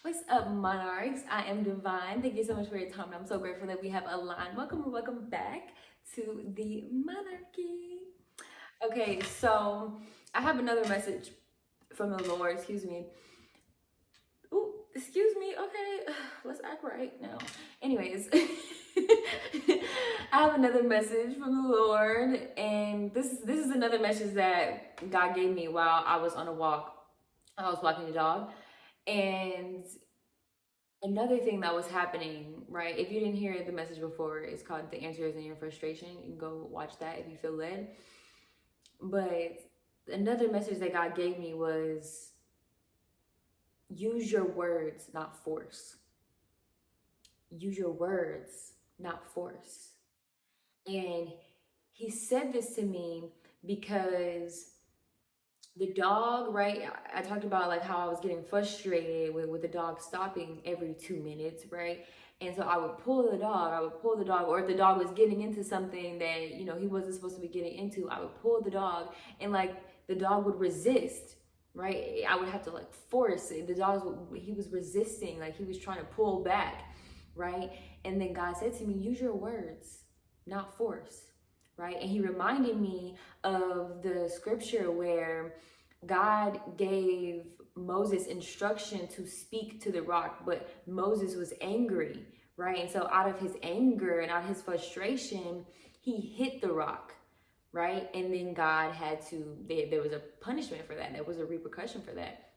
What's up, monarchs? I am Divine. Thank you so much for your time. I'm so grateful that we have aligned. Welcome back to the monarchy. Okay, so I have another message from the Lord. Excuse me. Ooh, excuse me. Okay, let's act right now. Anyways, I have another message from the Lord, and this is another message that God gave me while I was on a walk. I was walking the dog, and another thing that was happening, right? If you didn't hear the message before, it's called The Answer Is in Your Frustration. You can go watch that if you feel led. But another message that God gave me was use your words, not force. Use your words, not force. And he said this to me because the dog, right? I talked about like how I was getting frustrated with the dog stopping every 2 minutes, right? And so I would pull the dog, or if the dog was getting into something that, he wasn't supposed to be getting into, I would pull the dog, and like the dog would resist, right? I would have to like force it. He was resisting, like he was trying to pull back, right? And then God said to me, use your words, not force, right? And he reminded me of the scripture where God gave Moses instruction to speak to the rock, but Moses was angry, right? And so out of his anger and out of his frustration, he hit the rock, right? And then God had to, there was a punishment for that. There was a repercussion for that,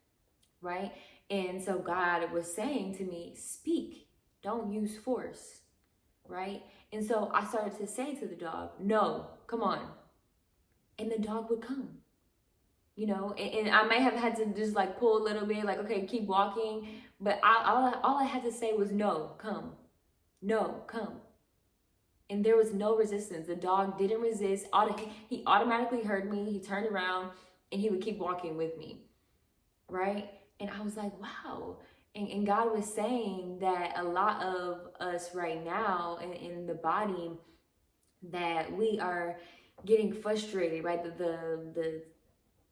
right? And so God was saying to me, speak, don't use force, right? And so I started to say to the dog, no, come on. And the dog would come, and I may have had to just like pull a little bit, like, okay, keep walking. But all I had to say was, no, come. No, come. And there was no resistance. The dog didn't resist. He automatically heard me. He turned around and he would keep walking with me, right? And I was like, wow. And God was saying that a lot of us right now in the body, that we are getting frustrated, right? The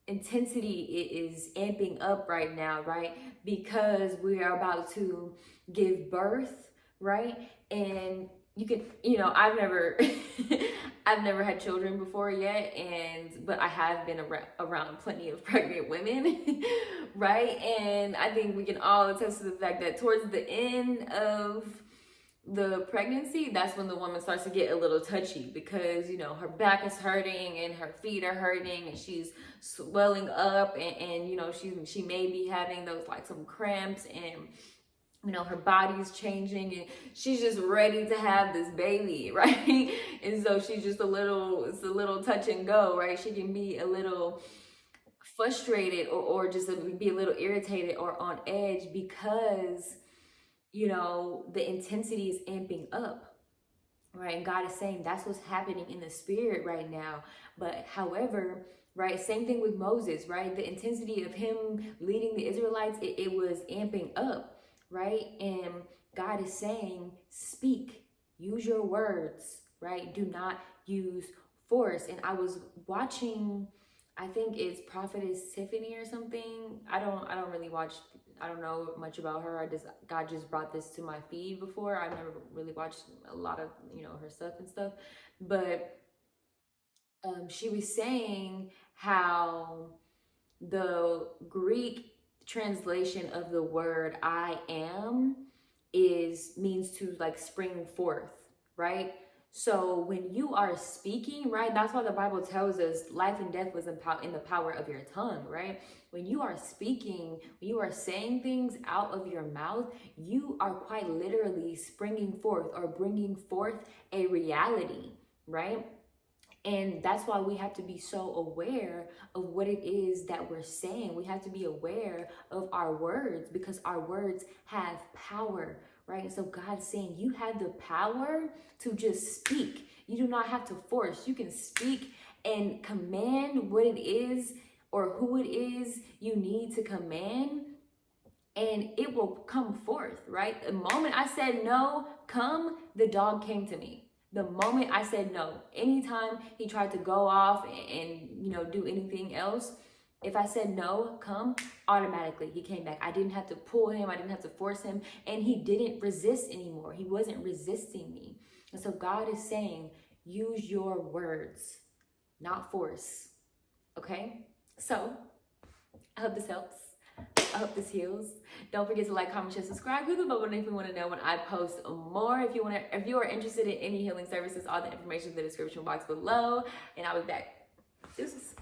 intensity is amping up right now, right? Because we are about to give birth, right? And you can, I've never I've never had children before yet, but I have been around plenty of pregnant women, right? And I think we can all attest to the fact that towards the end of the pregnancy, that's when the woman starts to get a little touchy, because her back is hurting and her feet are hurting and she's swelling up, and she may be having those like some cramps, and her body's changing, and she's just ready to have this baby, right? And so she's just it's a little touch and go, right? She can be a little frustrated, or just be a little irritated or on edge, because the intensity is amping up, right? And God is saying that's what's happening in the spirit right now. But however, right, same thing with Moses, right? The intensity of him leading the Israelites, it was amping up, right? And God is saying, speak, use your words, right? Do not use force. And I was watching, I think it's Prophetess Tiffany or something. I don't really watch, I don't know much about her. God just brought this to my feed before. I've never really watched a lot of, her stuff and stuff. But she was saying how the Greek translation of the word I am means to like spring forth, right? So when you are speaking, right, that's why the Bible tells us life and death was in the power of your tongue, right? When you are speaking, when you are saying things out of your mouth, you are quite literally springing forth or bringing forth a reality, right? And that's why we have to be so aware of what it is that we're saying. We have to be aware of our words, because our words have power, right? And so God's saying you have the power to just speak. You do not have to force. You can speak and command what it is or who it is you need to command, and it will come forth, right? The moment I said no, come, the dog came to me. The moment I said no, anytime he tried to go off and do anything else, If I said no, come, automatically he came back. I didn't have to pull him. I didn't have to force him. And he didn't resist anymore. He wasn't resisting me. And so God is saying, use your words, not force. Okay? So I hope this helps. I hope this heals. Don't forget to like, comment, share, subscribe. Hit the bell button if you want to know when I post more. If you are interested in any healing services, all the information in the description box below. And I'll be back. Deuces.